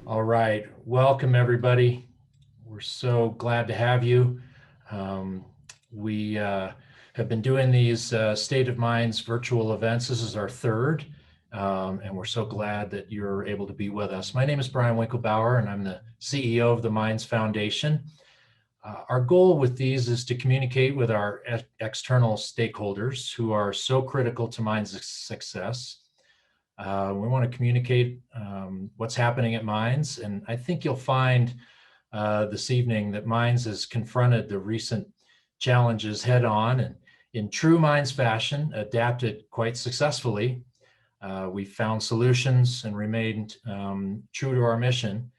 All right, welcome everybody. We're so glad to have you. We have been doing these State of Minds virtual events. This is our third, and we're so glad that you're able to be with us. My name is Brian Winkelbauer, and I'm the CEO of the Minds Foundation. Our goal with these is to communicate with our external stakeholders who are so critical to Minds' success. We want to communicate what's happening at Minds, and I think you'll find this evening that Minds has confronted the recent challenges head on and in true Minds fashion, adapted quite successfully. We found solutions and remained true to our mission,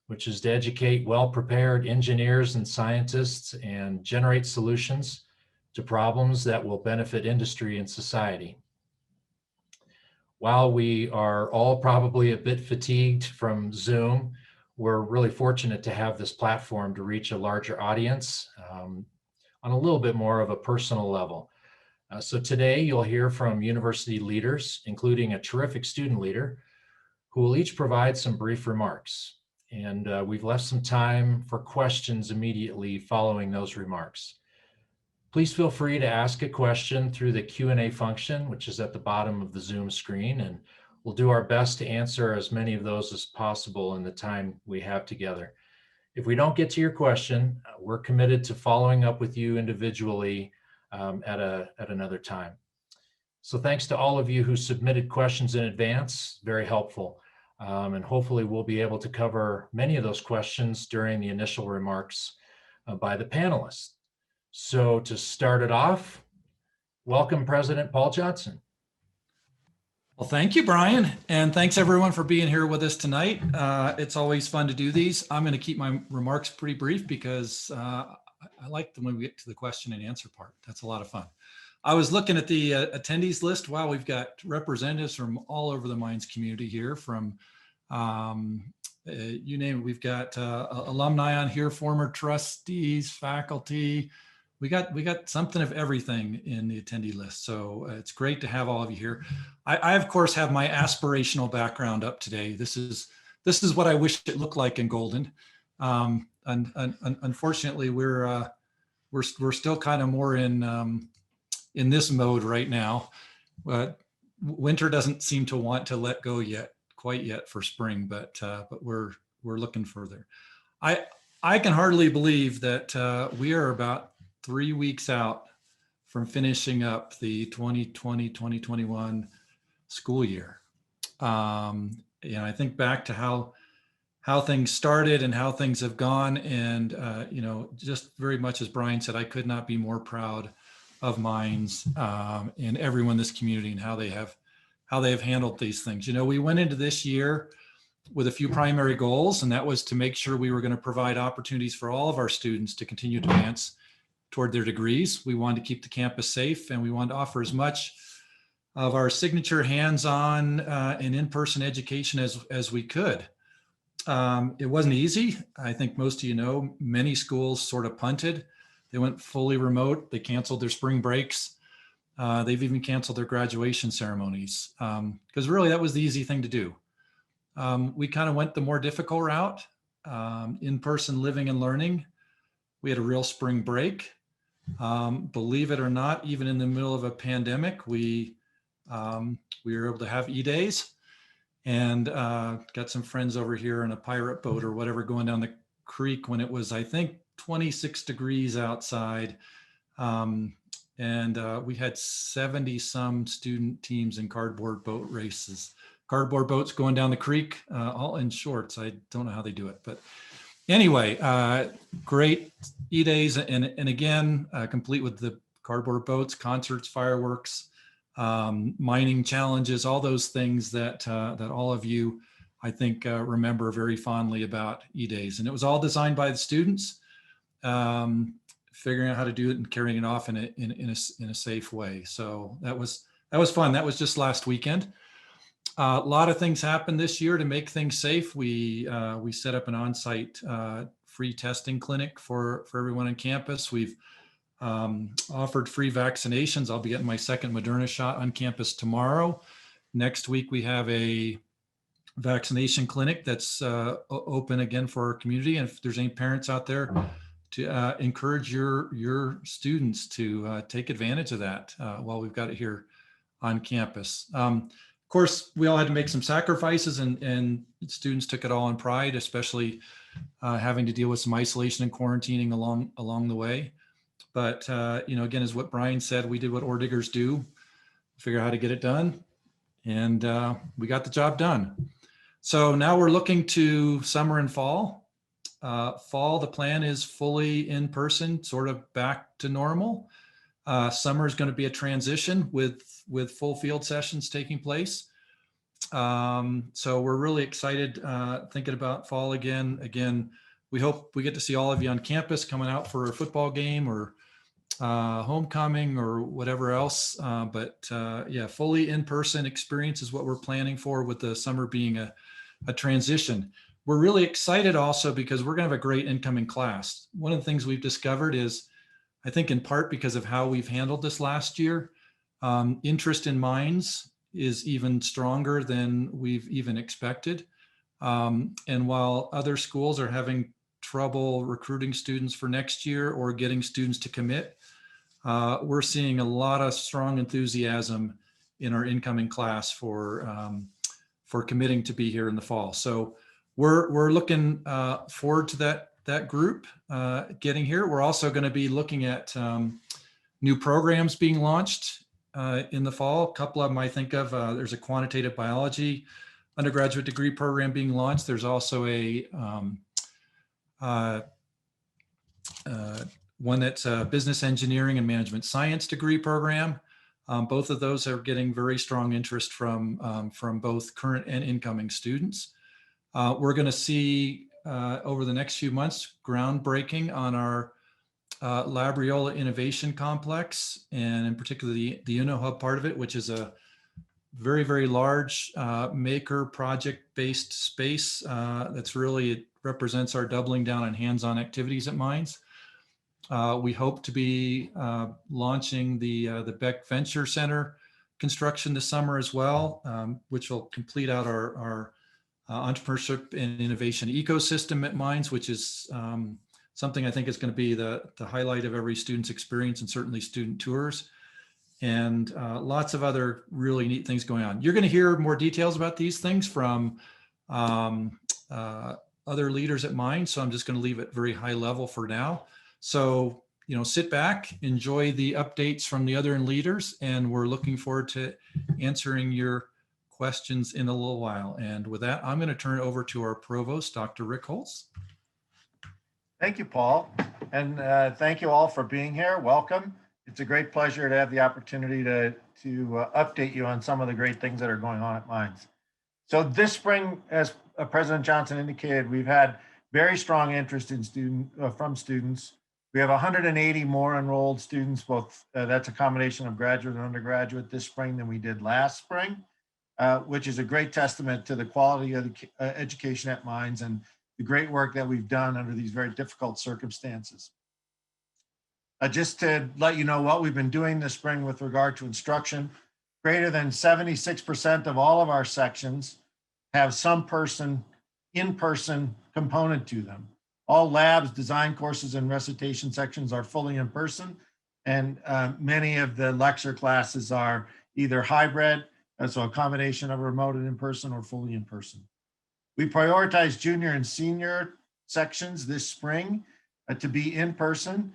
which is to educate well-prepared engineers and scientists and generate solutions to problems that will benefit industry and society. While we are all probably a bit fatigued from Zoom, we're really fortunate to have this platform to reach a larger audience on a little bit more of a personal level. So today you'll hear from university leaders, including a terrific student leader, who will each provide some brief remarks. And we've left some time for questions immediately following those remarks. Please feel free to ask a question through the Q&A function, which is at the bottom of the Zoom screen, and we'll do our best to answer as many of those as possible in the time we have together. If we don't get to your question, we're committed to following up with you individually at another time. So thanks to all of you who submitted questions in advance, very helpful. And hopefully we'll be able to cover many of those questions during the initial remarks by the panelists. So to start it off, welcome President Paul Johnson. Well, thank you, Brian. And thanks everyone for being here with us tonight. It's always fun to do these. I'm going to keep my remarks pretty brief because I like them when we get to the question and answer part. That's a lot of fun. I was looking at the attendees list. Wow, we've got representatives from all over the Minds community here from you name it. We've got alumni on here, former trustees, faculty. We got something of everything in the attendee list. So it's great to have all of you here. I of course have my aspirational background up today. This is what I wish it looked like in Golden. And unfortunately we're still kind of more in this mode right now. But winter doesn't seem to want to let go quite yet for spring, but we're looking further. I can hardly believe that we are about 3 weeks out from finishing up the 2020-2021 school year. I think back to how things started and how things have gone, and just very much as Brian said, I could not be more proud of Minds and everyone in this community and how they have handled these things. We went into this year with a few primary goals, and that was to make sure we were going to provide opportunities for all of our students to continue to advance toward their degrees. We wanted to keep the campus safe, and we wanted to offer as much of our signature hands-on and in-person education as we could. It wasn't easy. I think most of you know, many schools sort of punted. They went fully remote. They canceled their spring breaks. They've even canceled their graduation ceremonies because really that was the easy thing to do. We kind of went the more difficult route, in-person living and learning. We had a real spring break. Believe it or not, even in the middle of a pandemic, we were able to have E-days, and got some friends over here in a pirate boat or whatever going down the creek when it was, I think, 26 degrees outside. And we had 70 some student teams in cardboard boat races, cardboard boats going down the creek, all in shorts. I don't know how they do it, but anyway, great E-days, and again, complete with the cardboard boats, concerts, fireworks, mining challenges, all those things that all of you, I think, remember very fondly about E-days. And it was all designed by the students, figuring out how to do it and carrying it off in a safe way. So that was fun. That was just last weekend. A lot of things happened this year to make things safe. We set up an on-site free testing clinic for everyone on campus. We've offered free vaccinations. I'll be getting my second Moderna shot on campus tomorrow. Next week, we have a vaccination clinic that's open again for our community. And if there's any parents out there, to encourage your students to take advantage of that while we've got it here on campus. Of course, we all had to make some sacrifices, and students took it all in pride, especially having to deal with some isolation and quarantining along the way. But again, as what Brian said, we did what ore diggers do, figure out how to get it done, and we got the job done. So now we're looking to summer and fall. Fall, the plan is fully in person, sort of back to normal. Summer is going to be a transition with full field sessions taking place. So we're really excited thinking about fall again. Again, we hope we get to see all of you on campus coming out for a football game or homecoming or whatever else. But yeah, fully in-person experience is what we're planning for, with the summer being a transition. We're really excited also because we're going to have a great incoming class. One of the things we've discovered is, I think in part because of how we've handled this last year, interest in mines is even stronger than we've even expected. And while other schools are having trouble recruiting students for next year or getting students to commit, we're seeing a lot of strong enthusiasm in our incoming class for committing to be here in the fall. So we're looking forward to that group getting here. We're also going to be looking at new programs being launched in the fall. A couple of them I think of. There's a quantitative biology undergraduate degree program being launched. There's also a one that's a business engineering and management science degree program. Both of those are getting very strong interest from both current and incoming students. We're going to see over the next few months groundbreaking on our Labriola Innovation Complex, and in particular the UnoHub part of it, which is a very, very large maker project-based space that's really, it represents our doubling down on hands-on activities at mines. We hope to be launching the Beck Venture Center construction this summer as well, which will complete out our entrepreneurship and innovation ecosystem at mines, which is something I think is going to be the highlight of every student's experience, and certainly student tours, and lots of other really neat things going on. You're going to hear more details about these things from other leaders at mines, so I'm just going to leave it very high level for now. So, sit back, enjoy the updates from the other leaders, and we're looking forward to answering your questions in a little while. And with that, I'm going to turn it over to our provost, Dr. Rick Holtz. Thank you, Paul. And thank you all for being here. Welcome. It's a great pleasure to have the opportunity to update you on some of the great things that are going on at mines. So this spring, as President Johnson indicated, we've had very strong interest in from students. We have 180 more enrolled students, both that's a combination of graduate and undergraduate this spring than we did last spring, which is a great testament to the quality of the education at mines and the great work that we've done under these very difficult circumstances. Just to let you know what we've been doing this spring with regard to instruction, greater than 76% of all of our sections have some in-person component to them. All labs, design courses, and recitation sections are fully in person, and many of the lecture classes are either hybrid, so a combination of remote and in-person, or fully in person. We prioritize junior and senior sections this spring to be in person.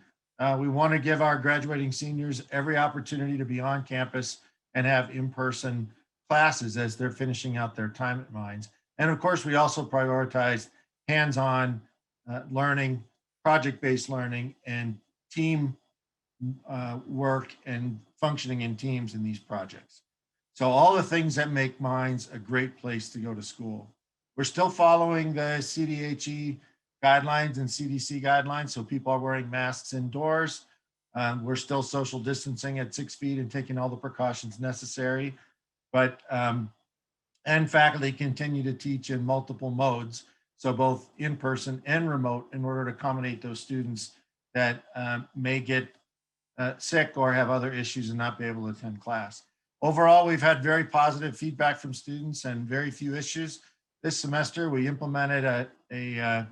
We want to give our graduating seniors every opportunity to be on campus and have in-person classes as they're finishing out their time at mines. And of course, we also prioritize hands-on learning, project-based learning, and team work and functioning in teams in these projects. So all the things that make mines a great place to go to school. We're still following the CDHE guidelines and CDC guidelines, so people are wearing masks indoors. We're still social distancing at 6 feet and taking all the precautions necessary. But and faculty continue to teach in multiple modes, so both in person and remote, in order to accommodate those students that may get sick or have other issues and not be able to attend class. Overall, we've had very positive feedback from students and very few issues. this semester, we implemented a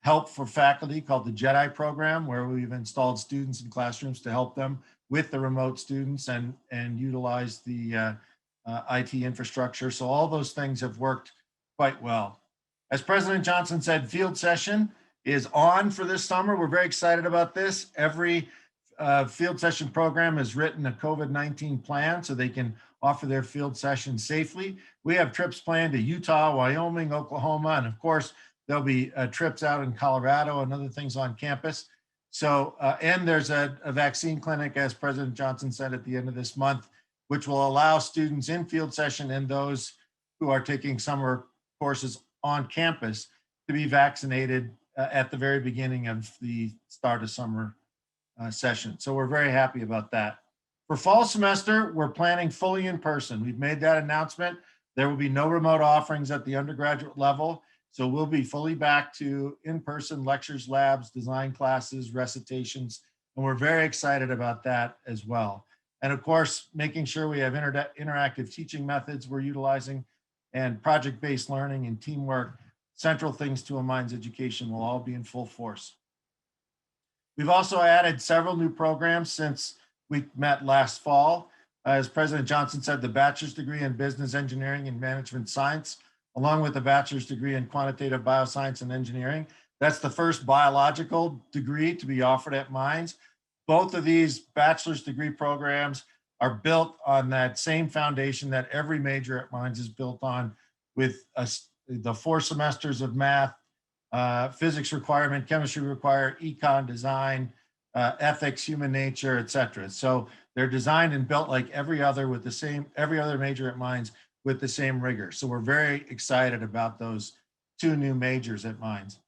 help for faculty called the JEDI program, where we've installed students in classrooms to help them with the remote students and utilize the IT infrastructure. So all those things have worked quite well. As President Johnson said, field session is on for this summer. We're very excited about this. Every field session program has written a COVID-19 plan so they can offer their field session safely. We have trips planned to Utah, Wyoming, Oklahoma, and of course, there'll be trips out in Colorado and other things on campus. So, and there's a vaccine clinic, as President Johnson said, at the end of this month, which will allow students in field session and those who are taking summer courses on campus to be vaccinated at the very beginning of the start of summer session. So we're very happy about that. For fall semester, we're planning fully in person. We've made that announcement. There will be no remote offerings at the undergraduate level. So we'll be fully back to in-person lectures, labs, design classes, recitations, and we're very excited about that as well. And of course, making sure we have interactive teaching methods we're utilizing and project-based learning and teamwork, central things to a Minds education will all be in full force. We've also added several new programs since we met last fall. As President Johnson said, the bachelor's degree in business engineering and management science, along with a bachelor's degree in quantitative bioscience and engineering. That's the first biological degree to be offered at Minds. Both of these bachelor's degree programs are built on that same foundation that every major at Minds is built on, with the 4 semesters of math, physics requirement, chemistry require, econ, design, ethics, human nature, etc. So they're designed and built like every other major at Minds with the same rigor. So we're very excited about those 2 new majors at Minds.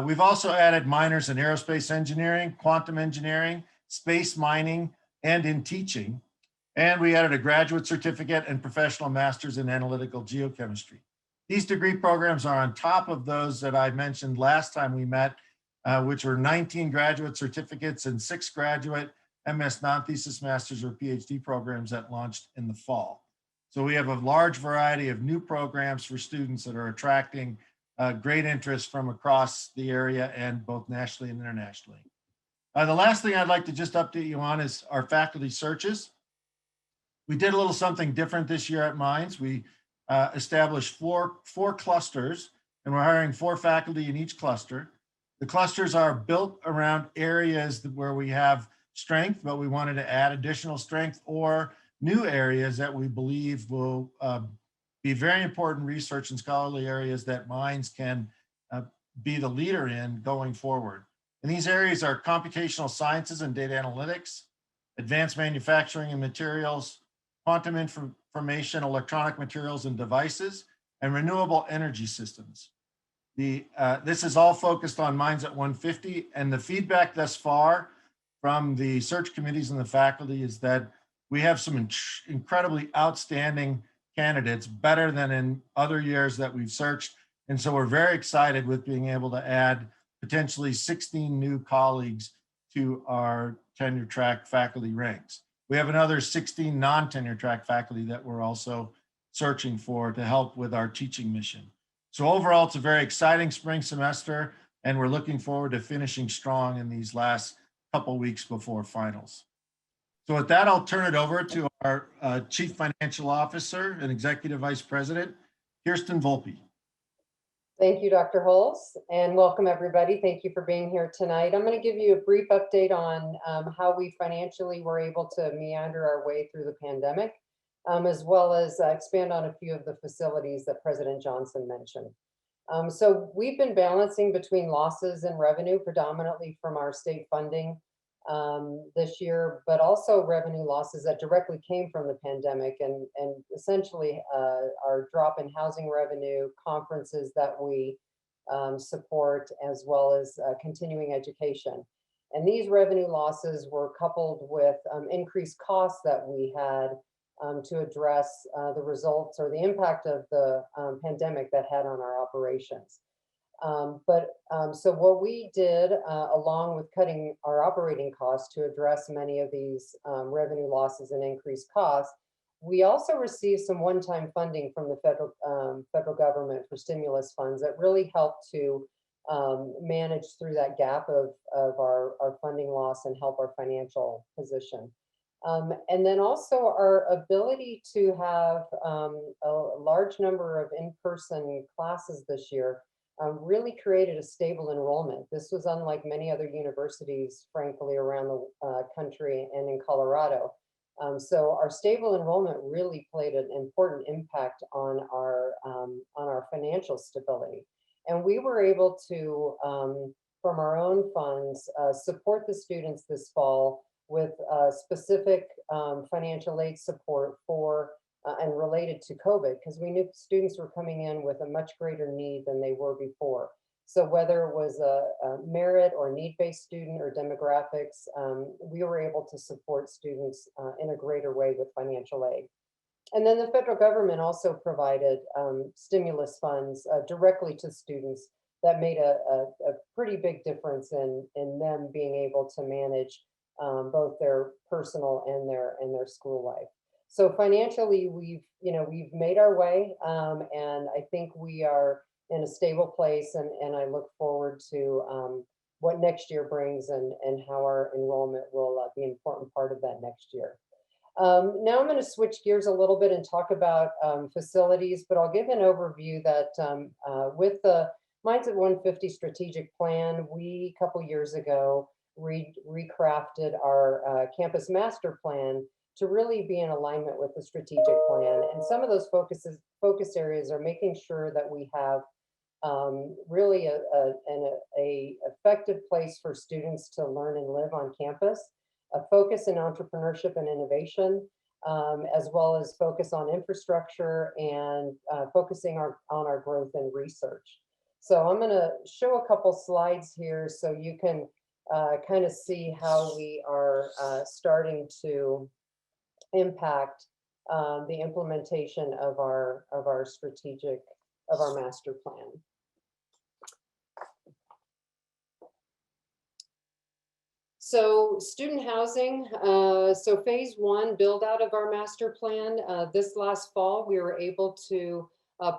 We've also added minors in aerospace engineering, quantum engineering, space mining, and in teaching. And we added a graduate certificate and professional masters in analytical geochemistry. These degree programs are on top of those that I mentioned last time we met, which were 19 graduate certificates and 6 graduate MS non-thesis masters or PhD programs that launched in the fall. So we have a large variety of new programs for students that are attracting great interest from across the area and both nationally and internationally. The last thing I'd like to just update you on is our faculty searches. We did a little something different this year at Minds. We established four clusters, and we're hiring 4 faculty in each cluster. The clusters are built around areas where we have strength, but we wanted to add additional strength or new areas that we believe will be very important research and scholarly areas that Minds can be the leader in going forward. And these areas are computational sciences and data analytics, advanced manufacturing and materials, quantum information, electronic materials and devices, and renewable energy systems. This is all focused on Minds at 150, and the feedback thus far from the search committees and the faculty is that we have some incredibly outstanding candidates, better than in other years that we've searched. And so we're very excited with being able to add potentially 16 new colleagues to our tenure track faculty ranks. We have another 16 non-tenure track faculty that we're also searching for to help with our teaching mission. So overall, it's a very exciting spring semester, and we're looking forward to finishing strong in these last couple weeks before finals. So with that, I'll turn it over to our Chief Financial Officer and Executive Vice President, Kirsten Volpe. Thank you, Dr. Holtz, and welcome everybody. Thank you for being here tonight. I'm going to give you a brief update on how we financially were able to meander our way through the pandemic, as well as expand on a few of the facilities that President Johnson mentioned. So we've been balancing between losses and revenue, predominantly from our state funding this year, but also revenue losses that directly came from the pandemic, and essentially our drop in housing revenue, conferences that we support, as well as continuing education. And these revenue losses were coupled with increased costs that we had to address the results or the impact of the pandemic that had on our operations. So what we did, along with cutting our operating costs to address many of these revenue losses and increased costs, We also received some one-time funding from the federal government for stimulus funds that really helped to manage through that gap of our funding loss and help our financial position. And then also our ability to have a large number of in-person classes this year really created a stable enrollment. This was unlike many other universities, frankly, around the country and in Colorado. So our stable enrollment really played an important impact on our financial stability. And we were able to, from our own funds, support the students this fall with specific financial aid support for and related to COVID, because we knew students were coming in with a much greater need than they were before. So whether it was a merit or need-based student or demographics, we were able to support students in a greater way with financial aid. And then the federal government also provided stimulus funds directly to students that made a pretty big difference in them being able to manage both their personal and their school life. So financially, we've made our way, and I think we are in a stable place, and I look forward to what next year brings and how our enrollment will be an important part of that next year. Now I'm going to switch gears a little bit and talk about facilities, but I'll give an overview that with the Mindset 150 strategic plan, we a couple years ago recrafted our campus master plan to really be in alignment with the strategic plan. And some of those focus areas are making sure that we have really an effective place for students to learn and live on campus, a focus in entrepreneurship and innovation, as well as focus on infrastructure and focusing on our growth and research. So I'm going to show a couple slides here so you can kind of see how we are starting to impact the implementation of our master plan. So student housing, so phase one build out of our master plan. This last fall, we were able to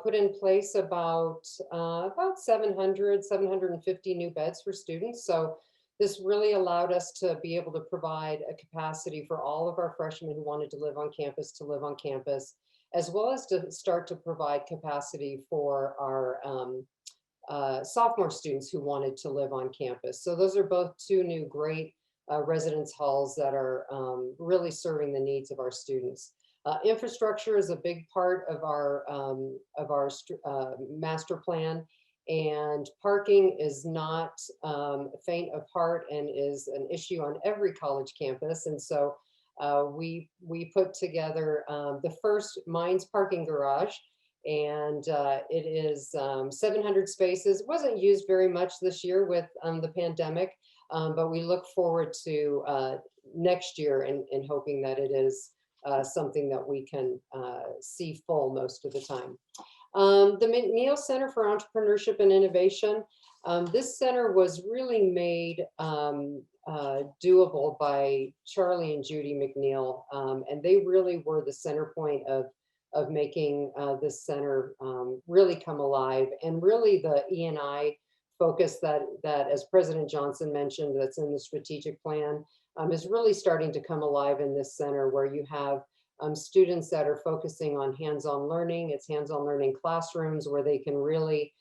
put in place about 750 new beds for students. So this really allowed us to be able to provide a capacity for all of our freshmen who wanted to live on campus, as well as to start to provide capacity for our sophomore students who wanted to live on campus. So those are both two new great residence halls that are really serving the needs of our students. Infrastructure is a big part of our master plan, and parking is not faint of heart and is an issue on every college campus. And so we put together the first Mines parking garage, and it is 700 spaces. It wasn't used very much this year with the pandemic, but we look forward to next year and hoping that it is something that we can see full most of the time. The Mcniel Center for Entrepreneurship and Innovation. This center was really made doable by Charlie and Judy Mcniel, and they really were the center point of making this center really come alive, and really the E&I focus that as President Johnson mentioned, that's in the strategic plan, is really starting to come alive in this center, where you have students that are focusing on hands-on learning. It's hands-on learning classrooms where they can really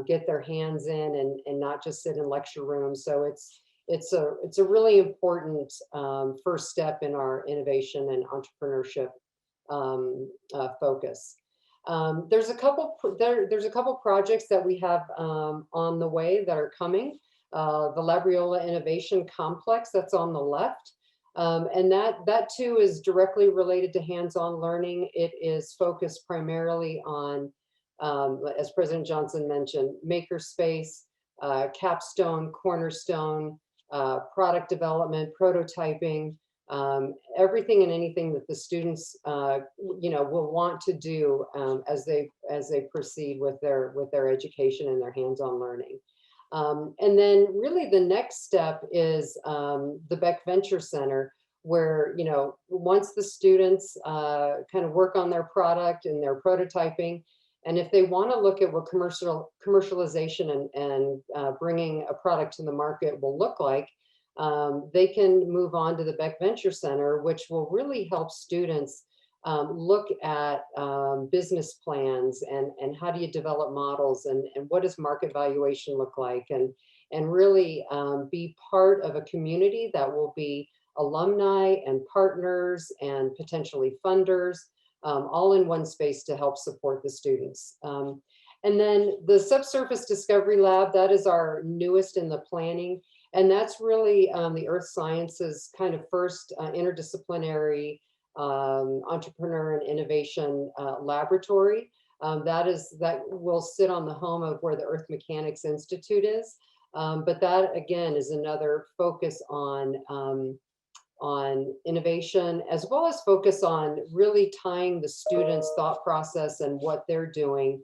get their hands in and not just sit in lecture rooms. So it's a really important first step in our innovation and entrepreneurship focus. There's a couple projects that we have on the way that are coming. The Labriola Innovation Complex, that's on the left. And that too is directly related to hands-on learning. It is focused primarily on, as President Johnson mentioned, makerspace, capstone, cornerstone, product development, prototyping, everything and anything that the students will want to do as they proceed with their education and their hands-on learning. And then really the next step is the Beck Venture Center, where, once the students kind of work on their product and their prototyping, and if they want to look at what commercialization and bringing a product to the market will look like, they can move on to the Beck Venture Center, which will really help students look at business plans and how do you develop models and what does market valuation look like, and really be part of a community that will be alumni and partners and potentially funders, all in one space to help support the students. And then the Subsurface Discovery Lab, that is our newest in the planning. And that's really the earth sciences kind of first interdisciplinary entrepreneur and innovation laboratory. That will sit on the home of where the Earth Mechanics Institute is. But that again is another focus on innovation, as well as focus on really tying the students' thought process and what they're doing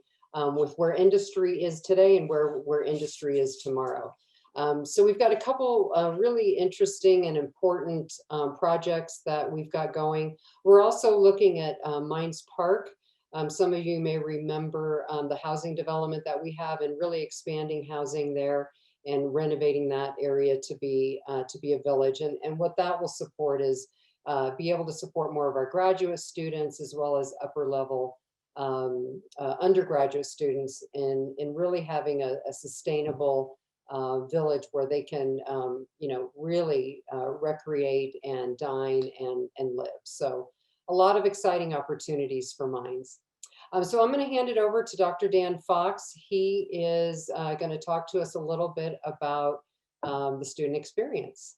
with where industry is today and where industry is tomorrow. So we've got a couple really interesting and important projects that we've got going. We're also looking at Mines Park. Some of you may remember the housing development that we have, and really expanding housing there and renovating that area to be a village. And what that will support is be able to support more of our graduate students as well as upper level undergraduate students in really having a sustainable village where they can, really recreate and dine and live. So a lot of exciting opportunities for Mines. So I'm going to hand it over to Dr. Dan Fox. He is going to talk to us a little bit about the student experience.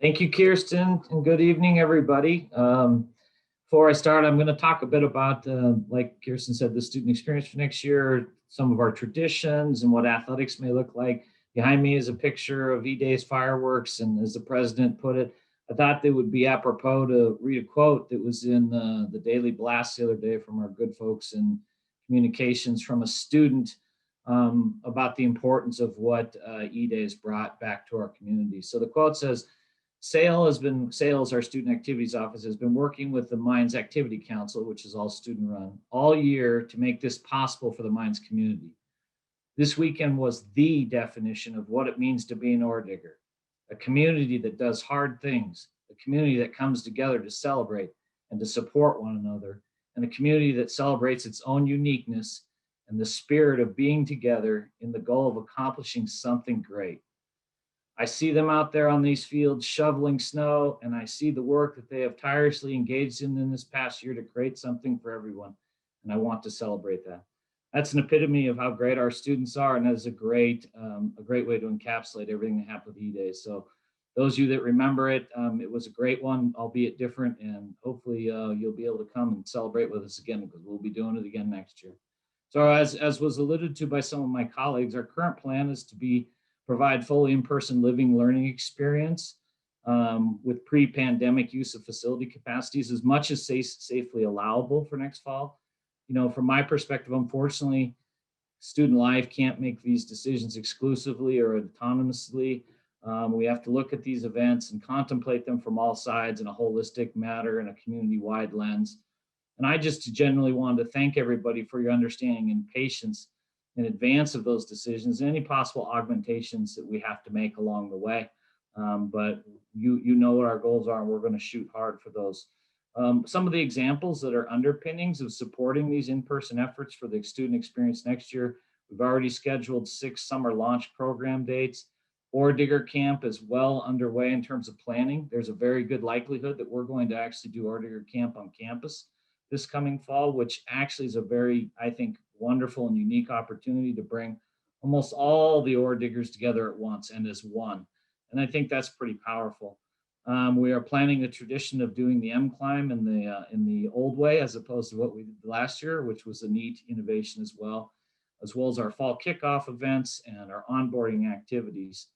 Thank you, Kirsten, and good evening, everybody. Before I start, I'm going to talk a bit about, like Kirsten said, the student experience for next year, some of our traditions and what athletics may look like. Behind me is a picture of E-Day's fireworks, and as the president put it, I thought they would be apropos to read a quote that was in the Daily Blast the other day from our good folks in communications from a student about the importance of what E-Day has brought back to our community. So the quote says, SAIL, our Student Activities Office, has been working with the Mines Activity Council, which is all student run, all year to make this possible for the Mines community. This weekend was the definition of what it means to be an ore digger, a community that does hard things, a community that comes together to celebrate and to support one another, and a community that celebrates its own uniqueness and the spirit of being together in the goal of accomplishing something great. I see them out there on these fields shoveling snow, and I see the work that they have tirelessly engaged in this past year to create something for everyone, and I want to celebrate that. That's an epitome of how great our students are, and that is a great way to encapsulate everything that happened with E-Day. So those of you that remember it, it was a great one, albeit different, and hopefully you'll be able to come and celebrate with us again, because we'll be doing it again next year. So as was alluded to by some of my colleagues, our current plan is to provide fully in-person living learning experience with pre-pandemic use of facility capacities as much as safely allowable for next fall. From my perspective, unfortunately, student life can't make these decisions exclusively or autonomously. We have to look at these events and contemplate them from all sides in a holistic matter and a community-wide lens. And I just generally wanted to thank everybody for your understanding and patience in advance of those decisions and any possible augmentations that we have to make along the way. But you know what our goals are, and we're going to shoot hard for those. Some of the examples that are underpinnings of supporting these in-person efforts for the student experience next year, we've already scheduled 6 summer launch program dates. Ore Digger Camp is well underway in terms of planning. There's a very good likelihood that we're going to actually do Ore Digger Camp on campus this coming fall, which actually is a very, I think, wonderful and unique opportunity to bring almost all the ore diggers together at once and as one. And I think that's pretty powerful. We are planning a tradition of doing the M-Climb in the old way, as opposed to what we did last year, which was a neat innovation as well as our fall kickoff events and our onboarding activities.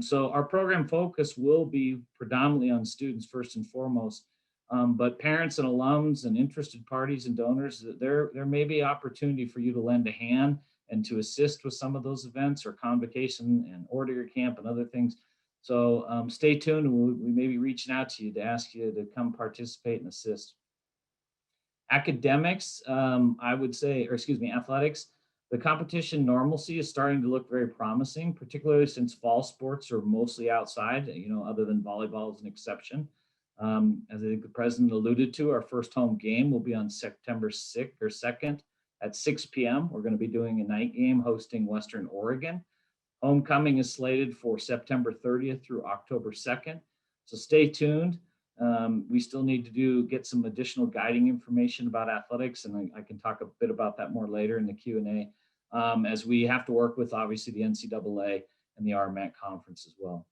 So our program focus will be predominantly on students first and foremost, but parents and alums and interested parties and donors, there may be opportunity for you to lend a hand and to assist with some of those events or convocation and Ore Digger Camp and other things. So stay tuned. We may be reaching out to you to ask you to come participate and assist. Academics, I would say, or excuse me, athletics, the competition normalcy is starting to look very promising, particularly since fall sports are mostly outside, other than volleyball is an exception. As I think the president alluded to, our first home game will be on September 6th or 2nd at 6 p.m. We're going to be doing a night game hosting Western Oregon. Homecoming is slated for September 30th through October 2nd. So stay tuned. We still need to get some additional guiding information about athletics, and I can talk a bit about that more later in the Q&A, as we have to work with obviously the NCAA and the RMAC conference as well.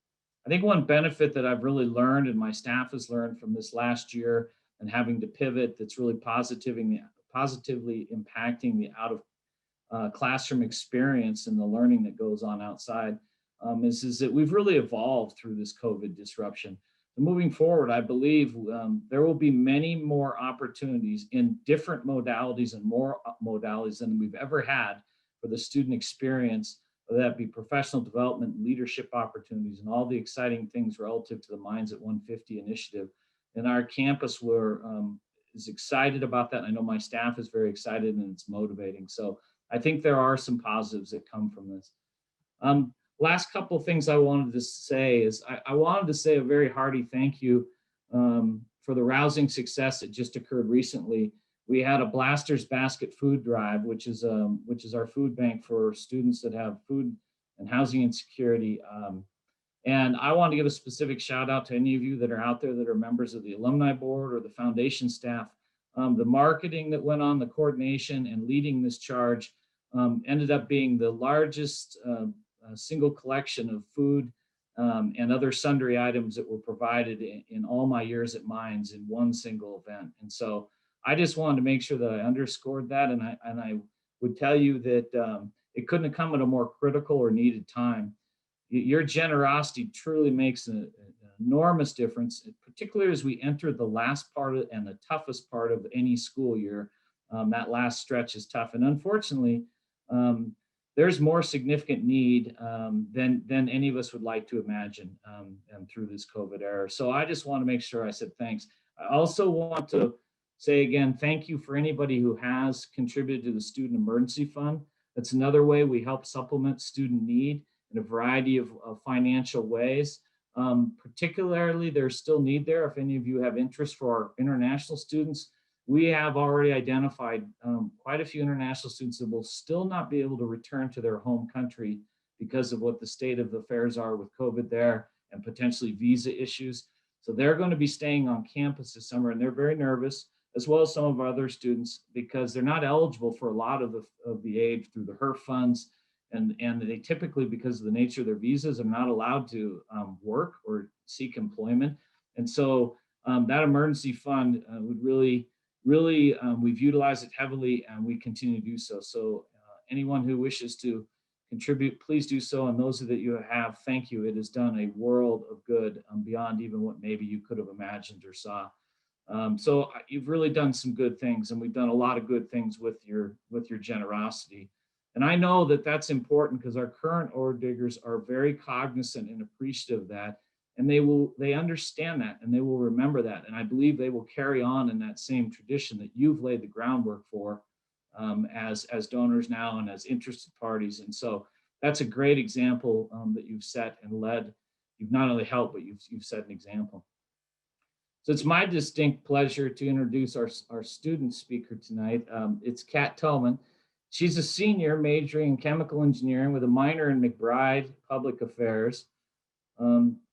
I think one benefit that I've really learned and my staff has learned from this last year and having to pivot that's really positively impacting the out of classroom experience and the learning that goes on outside is that we've really evolved through this COVID disruption. Moving forward, I believe there will be many more opportunities in different modalities and more modalities than we've ever had for the student experience, whether that be professional development, leadership opportunities, and all the exciting things relative to the Minds at 150 initiative. And our campus is excited about that. And I know my staff is very excited and it's motivating. So I think there are some positives that come from this. Last couple of things I wanted to say is I wanted to say a very hearty thank you for the rousing success that just occurred recently. We had a Blasters Basket food drive, which is our food bank for students that have food and housing insecurity. And I want to give a specific shout out to any of you that are out there that are members of the alumni board or the foundation staff. The marketing that went on, the coordination and leading this charge ended up being the largest single collection of food and other sundry items that were provided in all my years at Minds in one single event. And so I just wanted to make sure that I underscored that. And I would tell you that it couldn't have come at a more critical or needed time. Your generosity truly makes an enormous difference, particularly as we enter the last part of, and the toughest part of any school year. That last stretch is tough. And unfortunately, there's more significant need than any of us would like to imagine through this COVID era. So I just want to make sure I said thanks. I also want to say again, thank you for anybody who has contributed to the Student Emergency Fund. That's another way we help supplement student need in a variety of financial ways. Particularly, there's still need there. If any of you have interest for our international students, we have already identified quite a few international students that will still not be able to return to their home country because of what the state of affairs are with COVID there and potentially visa issues. So they're going to be staying on campus this summer, and they're very nervous, as well as some of our other students, because they're not eligible for a lot of the aid through the HERF funds. And they typically, because of the nature of their visas, are not allowed to work or seek employment. And so that emergency fund would really, we've utilized it heavily and we continue to do so. So anyone who wishes to contribute, please do so. And those that you have, thank you. It has done a world of good beyond even what maybe you could have imagined or saw. So you've really done some good things, and we've done a lot of good things with your generosity. And I know that that's important because our current ore diggers are very cognizant and appreciative of that. And they understand that, and they will remember that. And I believe they will carry on in that same tradition that you've laid the groundwork for as donors now and as interested parties. And so that's a great example that you've set and led. You've not only helped, but you've set an example. So it's my distinct pleasure to introduce our student speaker tonight. It's Kat Tulman. She's a senior majoring in chemical engineering with a minor in McBride Public Affairs.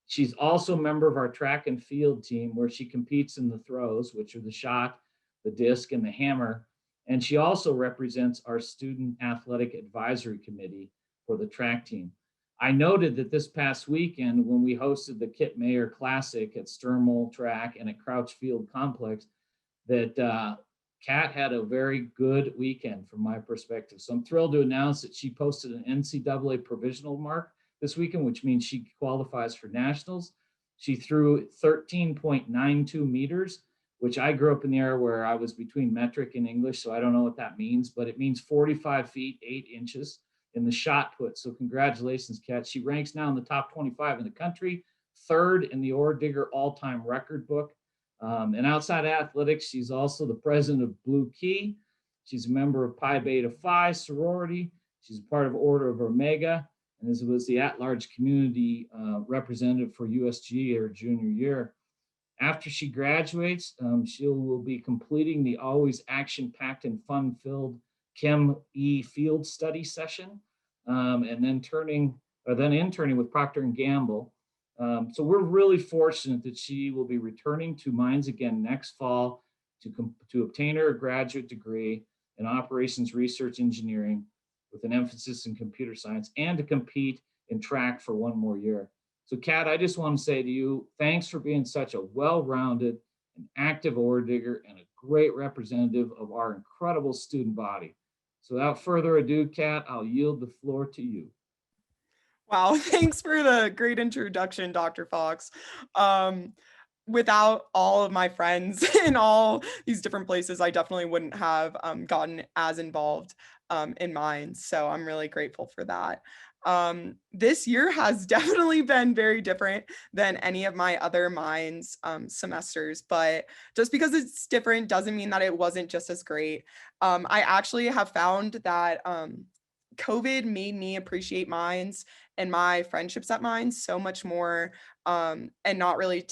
She's also a member of our track and field team, where she competes in the throws, which are the shot, the disc, and the hammer. And she also represents our student athletic advisory committee for the track team. I noted that this past weekend, when we hosted the Kit Mayer Classic at Sturmel Track and at Crouch Field Complex, that Kat had a very good weekend from my perspective. So I'm thrilled to announce that she posted an NCAA provisional mark this weekend, which means she qualifies for nationals. She threw 13.92 meters, which I grew up in the era where I was between metric and English, so I don't know what that means, but it means 45 feet, 8 inches. in the shot put. So congratulations, Kat. She ranks now in the top 25 in the country, third in the Ore Digger all-time record book. And outside athletics, she's also the president of Blue Key. She's a member of Pi Beta Phi sorority. She's a part of Order of Omega, and as was the at-large community representative for USG her junior year. After she graduates, she will be completing the always action-packed and fun-filled Chem E field study session, and then interning with Procter & Gamble. So we're really fortunate that she will be returning to Mines again next fall to obtain her graduate degree in operations research engineering with an emphasis in computer science, and to compete in track for one more year. So Kat, I just want to say to you, thanks for being such a well-rounded and active ore digger and a great representative of our incredible student body. So without further ado, Kat, I'll yield the floor to you. Wow, thanks for the great introduction, Dr. Fox. Without all of my friends in all these different places, I definitely wouldn't have gotten as involved in mines. So I'm really grateful for that. This year has definitely been very different than any of my other mines semesters, but just because it's different doesn't mean that it wasn't just as great. I actually have found that COVID made me appreciate mines and my friendships at mines so much more, and not really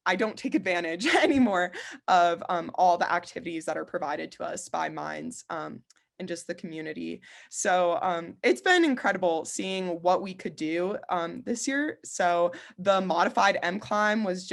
I don't take advantage anymore of all the activities that are provided to us by mines and just the community. So it's been incredible seeing what we could do this year. So the modified M-Climb was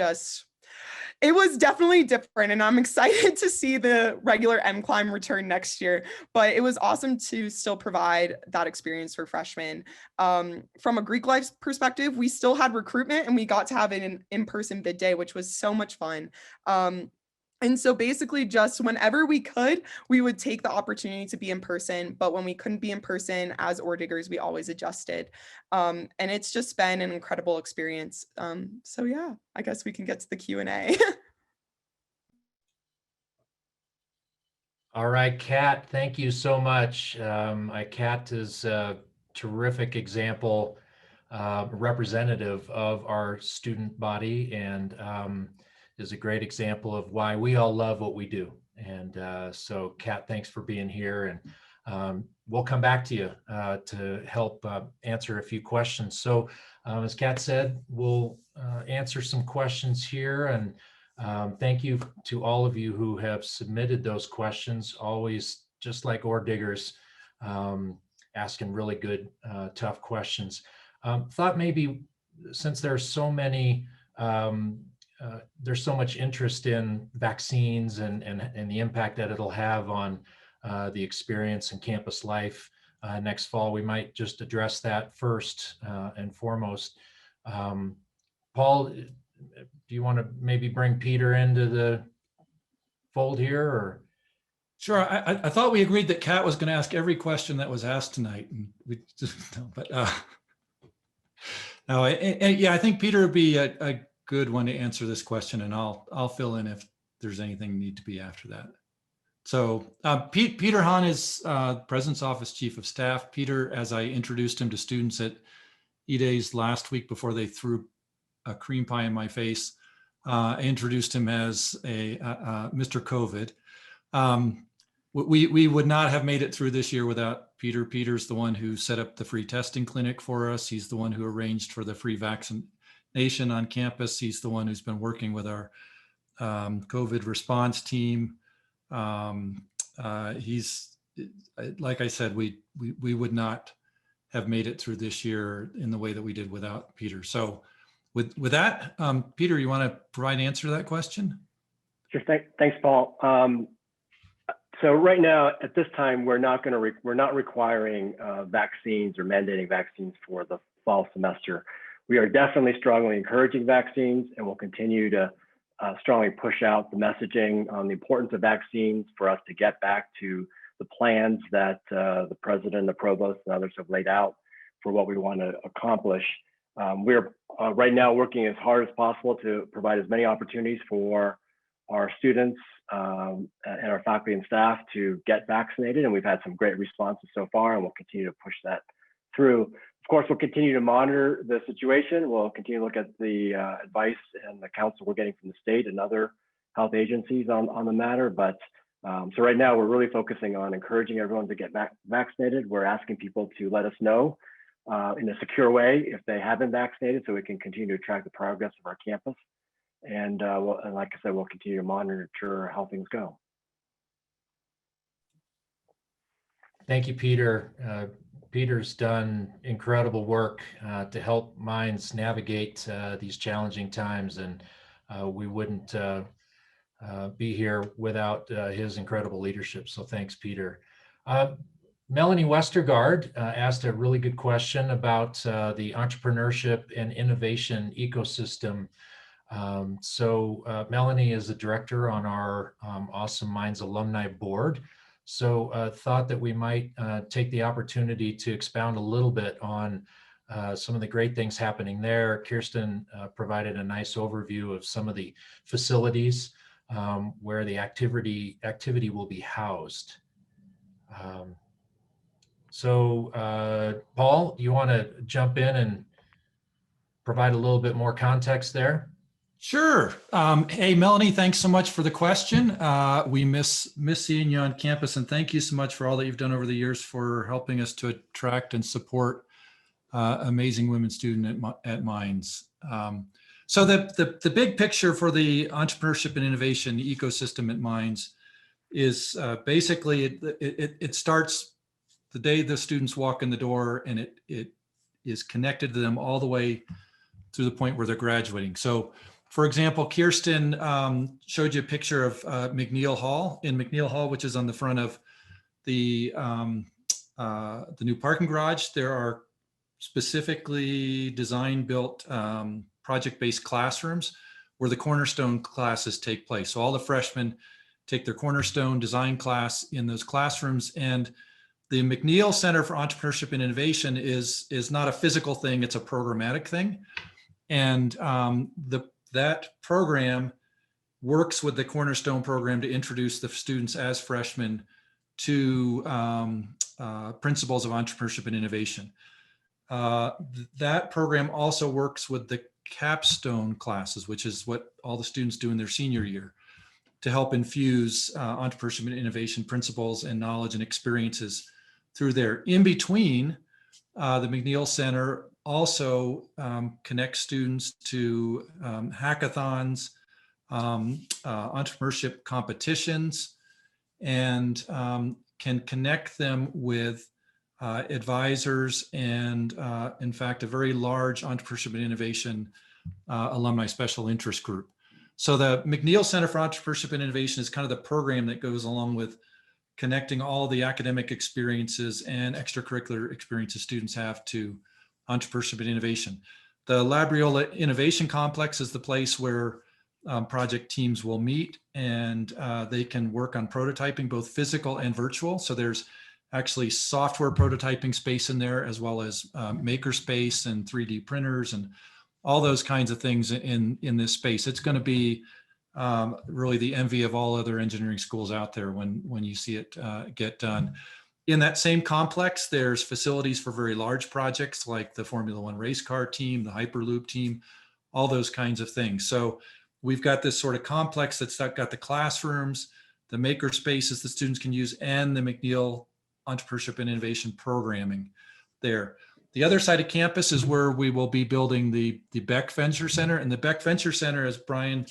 it was definitely different, and I'm excited to see the regular M-Climb return next year, but it was awesome to still provide that experience for freshmen. From a Greek life perspective, we still had recruitment, and we got to have an in-person bid day, which was so much fun. And so basically just whenever we could, we would take the opportunity to be in person, but when we couldn't be in person as ore diggers, we always adjusted. And it's just been an incredible experience. So yeah, I guess we can get to the Q&A. All right, Kat, thank you so much. Kat is a terrific example, representative of our student body, and is a great example of why we all love what we do. And so Kat, thanks for being here, and we'll come back to you to help answer a few questions. So as Kat said, we'll answer some questions here, and thank you to all of you who have submitted those questions, always just like ore diggers, asking really good, tough questions. Thought maybe since there's so many there's so much interest in vaccines and the impact that it'll have on the experience and campus life next fall, we might just address that first and foremost. Paul, do you want to maybe bring Peter into the fold here, or? Sure. I thought we agreed that Kat was going to ask every question that was asked tonight, and we just no. But no, yeah, I think Peter would be a good one to answer this question, and I'll fill in if there's anything need to be after that. So Peter Hahn is President's Office Chief of Staff. Peter, as I introduced him to students at E-Days last week before they threw a cream pie in my face, I introduced him as a Mr. COVID. We would not have made it through this year without Peter. Peter's the one who set up the free testing clinic for us. He's the one who arranged for the free vaccination on campus. He's the one who's been working with our COVID response team. He's, like I said, we would not have made it through this year in the way that we did without Peter. So with that, Peter, you want to provide an answer to that question? Sure. Thanks, Paul. So right now, at this time, we're not requiring vaccines or mandating vaccines for the fall semester. We are definitely strongly encouraging vaccines, and we'll continue to strongly push out the messaging on the importance of vaccines for us to get back to the plans that the president, the provost, and others have laid out for what we want to accomplish. We're right now working as hard as possible to provide as many opportunities for our students and our faculty and staff to get vaccinated, and we've had some great responses so far, and we'll continue to push that through. Of course, we'll continue to monitor the situation. We'll continue to look at the advice and the counsel we're getting from the state and other health agencies on the matter. But so right now, we're really focusing on encouraging everyone to get vaccinated. We're asking people to let us know in a secure way if they have been vaccinated, so we can continue to track the progress of our campus. And like I said, we'll continue to monitor how things go. Thank you, Peter. Peter's done incredible work to help minds navigate these challenging times, and we wouldn't be here without his incredible leadership. So thanks, Peter. Melanie Westergaard asked a really good question about the entrepreneurship and innovation ecosystem. Melanie is the director on our Awesome Minds Alumni Board. So thought that we might take the opportunity to expound a little bit on some of the great things happening there. Kirsten provided a nice overview of some of the facilities where the activity will be housed. Paul, you want to jump in and provide a little bit more context there? Sure. Hey, Melanie, thanks so much for the question. We miss seeing you on campus, and thank you so much for all that you've done over the years for helping us to attract and support amazing women students at Minds. So the big picture for the entrepreneurship and innovation ecosystem at Minds is basically it starts the day the students walk in the door, and it is connected to them all the way to the point where they're graduating. So, for example, Kirsten showed you a picture of Mcniel Hall. In Mcniel Hall, which is on the front of the new parking garage, there are specifically design-built project-based classrooms where the cornerstone classes take place. So all the freshmen take their cornerstone design class in those classrooms. And the Mcniel Center for Entrepreneurship and Innovation is not a physical thing, it's a programmatic thing. And that program works with the Cornerstone program to introduce the students as freshmen to principles of entrepreneurship and innovation. That program also works with the capstone classes, which is what all the students do in their senior year, to help infuse entrepreneurship and innovation principles and knowledge and experiences through there. In between, the Mcniel Center also connects students to hackathons, entrepreneurship competitions, and can connect them with advisors and, in fact, a very large entrepreneurship and innovation alumni special interest group. So the Mcniel Center for Entrepreneurship and Innovation is kind of the program that goes along with connecting all the academic experiences and extracurricular experiences students have to entrepreneurship and innovation. The Labriola Innovation Complex is the place where project teams will meet, and they can work on prototyping, both physical and virtual. So there's actually software prototyping space in there, as well as maker space and 3D printers and all those kinds of things in this space. It's going to be really the envy of all other engineering schools out there when you see it get done. In that same complex, there's facilities for very large projects like the Formula One race car team, the Hyperloop team, all those kinds of things. So we've got this sort of complex that's got the classrooms, the maker spaces the students can use, and the Mcniel Entrepreneurship and Innovation programming there. The other side of campus is where we will be building the Beck Venture Center. And the Beck Venture Center, as Brian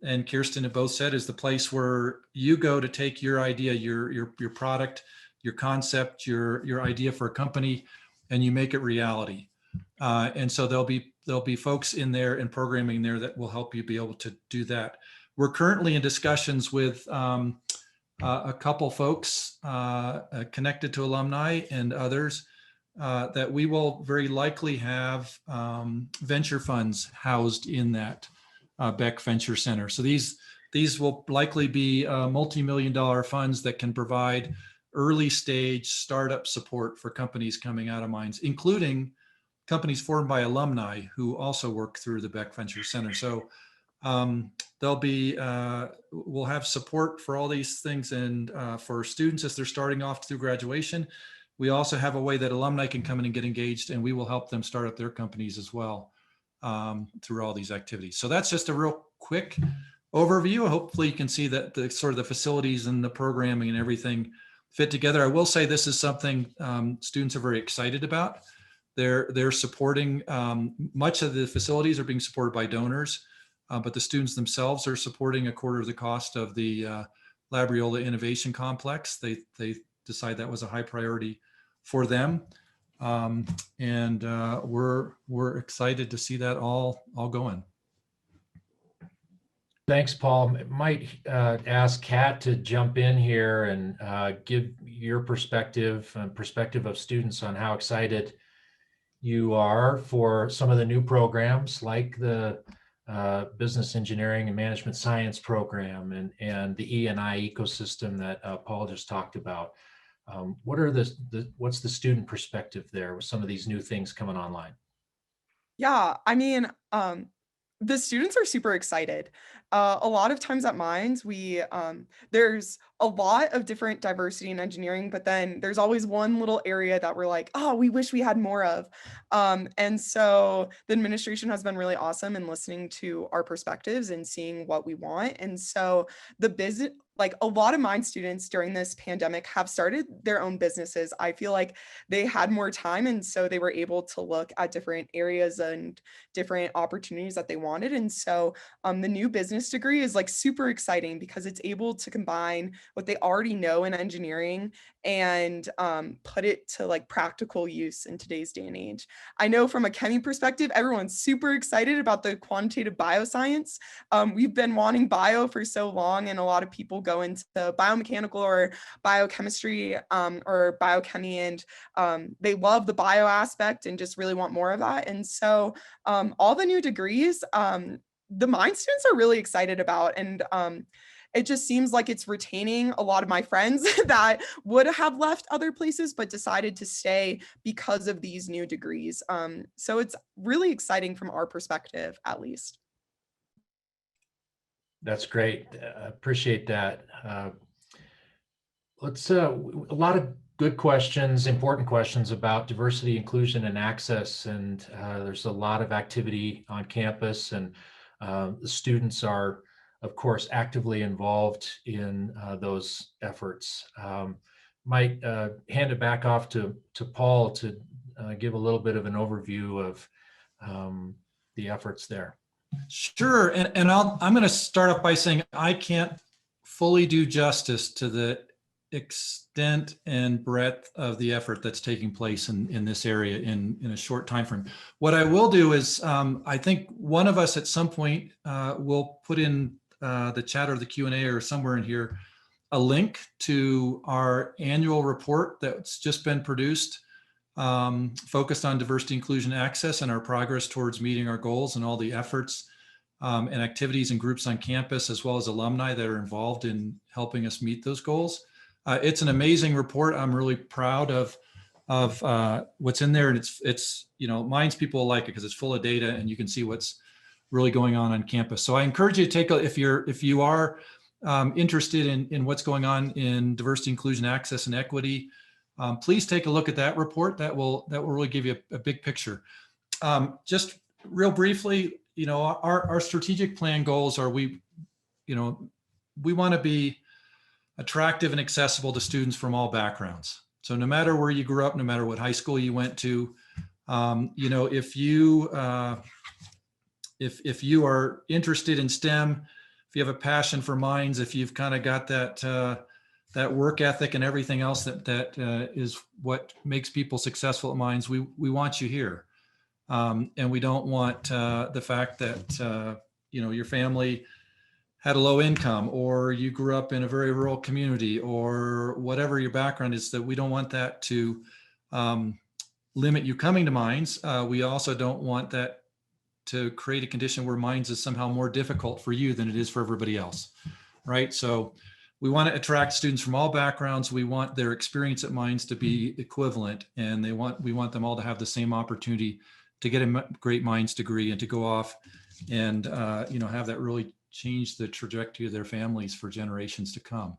and Kirsten have both said, is the place where you go to take your idea, your product, your concept, your idea for a company, and you make it reality. And so there'll be folks in there and programming there that will help you be able to do that. We're currently in discussions with a couple folks connected to alumni and others that we will very likely have venture funds housed in that Beck Venture Center. So these will likely be multi-million-dollar funds that can provide early stage startup support for companies coming out of Minds, including companies formed by alumni who also work through the Beck Venture Center. So there'll be, we'll have support for all these things, and for students as they're starting off through graduation. We also have a way that alumni can come in and get engaged, and we will help them start up their companies as well through all these activities. So that's just a real quick overview. Hopefully you can see that the sort of the facilities and the programming and everything fit together. I will say this is something students are very excited about. They're supporting, much of the facilities are being supported by donors, but the students themselves are supporting a quarter of the cost of the Labriola Innovation Complex. They decide that was a high priority for them. And we're excited to see that all going. Thanks, Paul. Might ask Kat to jump in here and give your perspective of students on how excited you are for some of the new programs like the Business Engineering and Management Science program and the E&I ecosystem that Paul just talked about. What's the student perspective there with some of these new things coming online? Yeah, I mean, the students are super excited. A lot of times at Minds, there's a lot of different diversity in engineering, but then there's always one little area that we're like, oh, we wish we had more of. And so the administration has been really awesome in listening to our perspectives and seeing what we want. And so the business, like a lot of Mind students during this pandemic have started their own businesses. I feel like they had more time, and so they were able to look at different areas and different opportunities that they wanted. And so the new business degree is like super exciting because it's able to combine what they already know in engineering and put it to like practical use in today's day and age. I know from a chemi perspective, everyone's super excited about the quantitative bioscience. We've been wanting bio for so long, and a lot of people go into biomechanical or biochemistry or biochemy, and they love the bio aspect and just really want more of that. And so all the new degrees, the Mind students are really excited about, and it just seems like it's retaining a lot of my friends that would have left other places but decided to stay because of these new degrees. So it's really exciting from our perspective, at least. That's great. Appreciate that. Let's a lot of good questions, important questions about diversity, inclusion, and access. And there's a lot of activity on campus, and the students are, of course, actively involved in those efforts. Might hand it back off to Paul to give a little bit of an overview of the efforts there. Sure, and I'm going to start off by saying I can't fully do justice to the extent and breadth of the effort that's taking place in this area in a short time frame. What I will do is I think one of us at some point will put in the chat or the Q&A or somewhere in here a link to our annual report that's just been produced, focused on diversity, inclusion, access, and our progress towards meeting our goals and all the efforts and activities and groups on campus, as well as alumni that are involved in helping us meet those goals. It's an amazing report. I'm really proud of what's in there, and it's Minds people like it because it's full of data and you can see what's really going on campus. So I encourage you to take a, if you are interested in what's going on in diversity, inclusion, access, and equity, please take a look at that report. That will really give you a big picture. Just real briefly, our strategic plan goals are we want to be attractive and accessible to students from all backgrounds. So no matter where you grew up, no matter what high school you went to, if you are interested in STEM, if you have a passion for Minds, if you've kind of got that work ethic and everything else that is what makes people successful at Minds, we want you here. And we don't want the fact that your family had a low income, or you grew up in a very rural community, or whatever your background is, that we don't want that to limit you coming to Minds. We also don't want that to create a condition where Minds is somehow more difficult for you than it is for everybody else, right? So we want to attract students from all backgrounds. We want their experience at Minds to be equivalent, and we want them all to have the same opportunity to get a great Minds degree and to go off and have that really change the trajectory of their families for generations to come.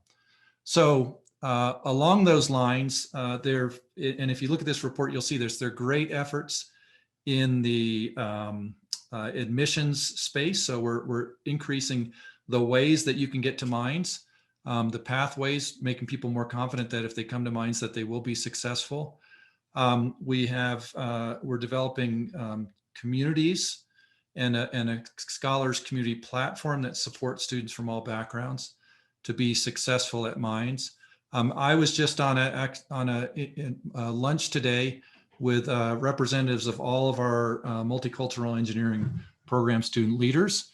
So along those lines, and if you look at this report, you'll see there are great efforts in the admissions space. So we're increasing the ways that you can get to Minds, the pathways, making people more confident that if they come to Minds that they will be successful. We're developing communities and a scholars community platform that supports students from all backgrounds to be successful at Minds. I was just on a lunch today with representatives of all of our multicultural engineering program student leaders.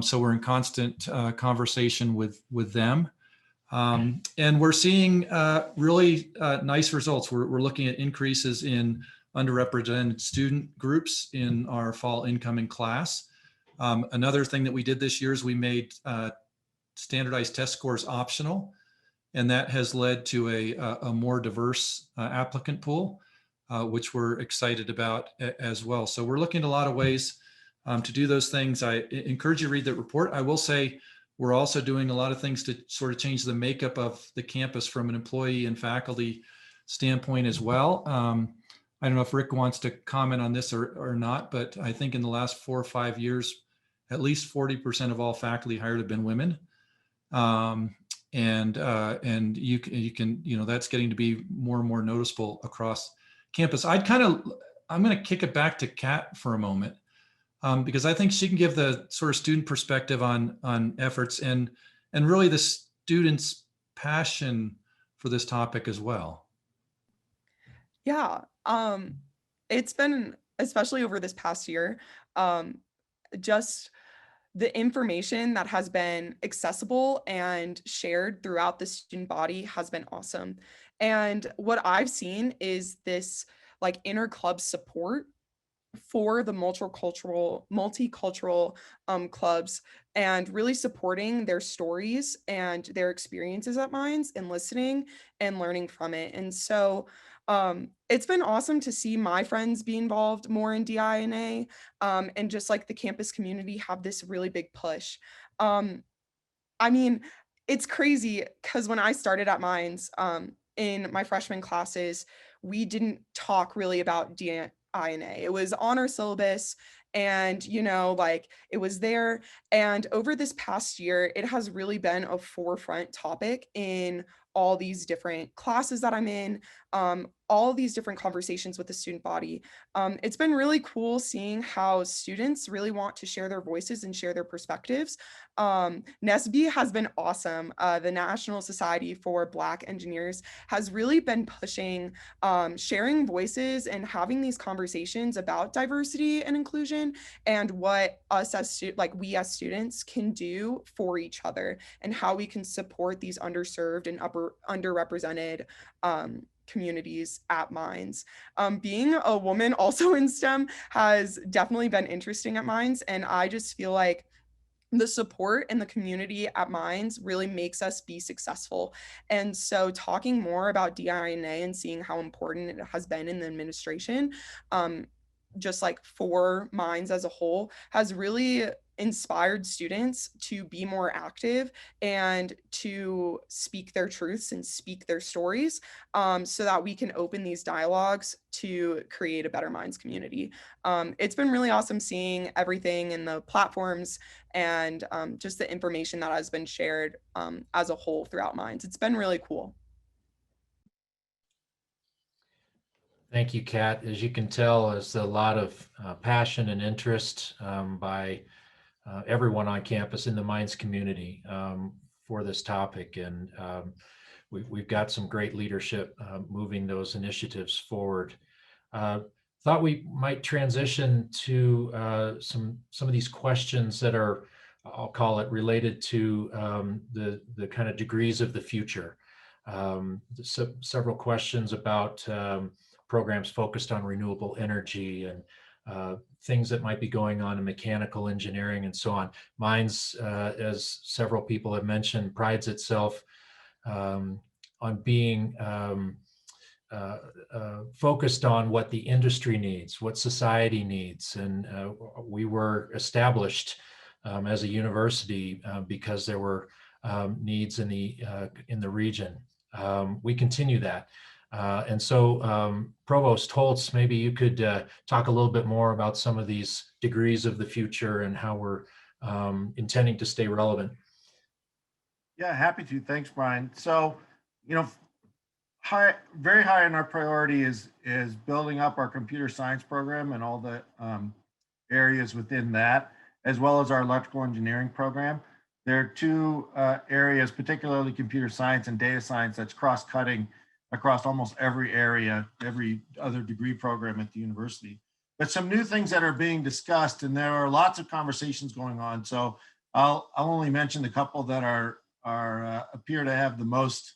So we're in constant conversation with them. And we're seeing really nice results. We're looking at increases in underrepresented student groups in our fall incoming class. Another thing that we did this year is we made standardized test scores optional, and that has led to a more diverse applicant pool, which we're excited about as well. So we're looking at a lot of ways to do those things. I encourage you to read the report. I will say we're also doing a lot of things to sort of change the makeup of the campus from an employee and faculty standpoint as well. I don't know if Rick wants to comment on this or not, but I think in the last 4 or 5 years, at least 40% of all faculty hired have been women. And you can, that's getting to be more and more noticeable across campus. I'm going to kick it back to Kat for a moment, because I think she can give the sort of student perspective on efforts and really the students' passion for this topic as well. Yeah, it's been, especially over this past year, just the information that has been accessible and shared throughout the student body has been awesome. And what I've seen is this like inner club support for the multicultural clubs, and really supporting their stories and their experiences at Minds and listening and learning from it. And so it's been awesome to see my friends be involved more in DI&A, and just like the campus community have this really big push. I mean, it's crazy because when I started at Minds, in my freshman classes, we didn't talk really about DI&A. It was on our syllabus, and like it was there. And over this past year, it has really been a forefront topic in all these different classes that I'm in, all these different conversations with the student body. It's been really cool seeing how students really want to share their voices and share their perspectives. NSBE has been awesome. The National Society for Black Engineers has really been pushing sharing voices and having these conversations about diversity and inclusion, and what us as we as students can do for each other, and how we can support these underserved and underrepresented communities at Minds. Being a woman also in STEM has definitely been interesting at Minds, and I just feel like the support and the community at Minds really makes us be successful. And so talking more about DI&A and seeing how important it has been in the administration, just like for Minds as a whole, has really inspired students to be more active and to speak their truths and speak their stories, so that we can open these dialogues to create a better Minds community. It's been really awesome seeing everything in the platforms and just the information that has been shared as a whole throughout Minds. It's been really cool. Thank you, Kat. As you can tell, there's a lot of passion and interest by everyone on campus in the Minds community for this topic. And we've got some great leadership moving those initiatives forward. Thought we might transition to some of these questions that are, I'll call it, related to the kind of degrees of the future. Several questions about programs focused on renewable energy and things that might be going on in mechanical engineering and so on. Minds, as several people have mentioned, prides itself on being focused on what the industry needs, what society needs. And we were established as a university because there were needs in the region. We continue that. And so Provost Holtz, maybe you could talk a little bit more about some of these degrees of the future and how we're intending to stay relevant. Yeah, happy to. Thanks, Brian. So, very high on our priority is building up our computer science program and all the areas within that, as well as our electrical engineering program. There are two areas, particularly computer science and data science, that's cross-cutting across almost every area, every other degree program at the university. But some new things that are being discussed, and there are lots of conversations going on. So I'll only mention the couple that appear to have the most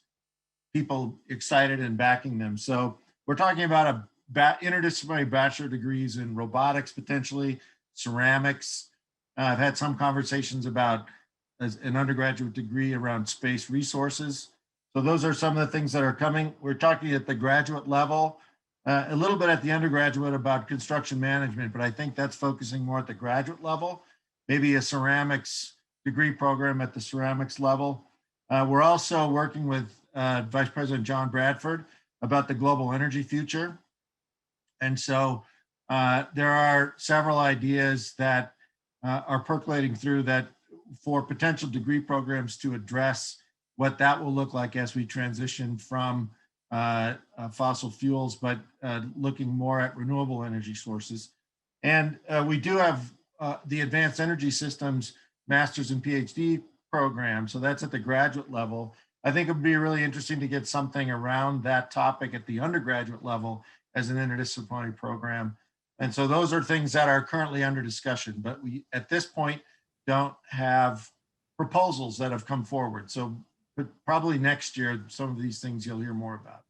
people excited and backing them. So we're talking about interdisciplinary bachelor degrees in robotics, potentially ceramics. I've had some conversations about an undergraduate degree around space resources. So those are some of the things that are coming. We're talking at the graduate level, a little bit at the undergraduate about construction management, but I think that's focusing more at the graduate level, maybe a ceramics degree program at the ceramics level. We're also working with Vice President John Bradford about the global energy future. And so there are several ideas that are percolating through that for potential degree programs to address what that will look like as we transition from fossil fuels, but looking more at renewable energy sources. And we do have the Advanced Energy Systems Master's and PhD program. So that's at the graduate level. I think it would be really interesting to get something around that topic at the undergraduate level as an interdisciplinary program. And so those are things that are currently under discussion, but we, at this point, don't have proposals that have come forward. So but probably next year, some of these things you'll hear more about.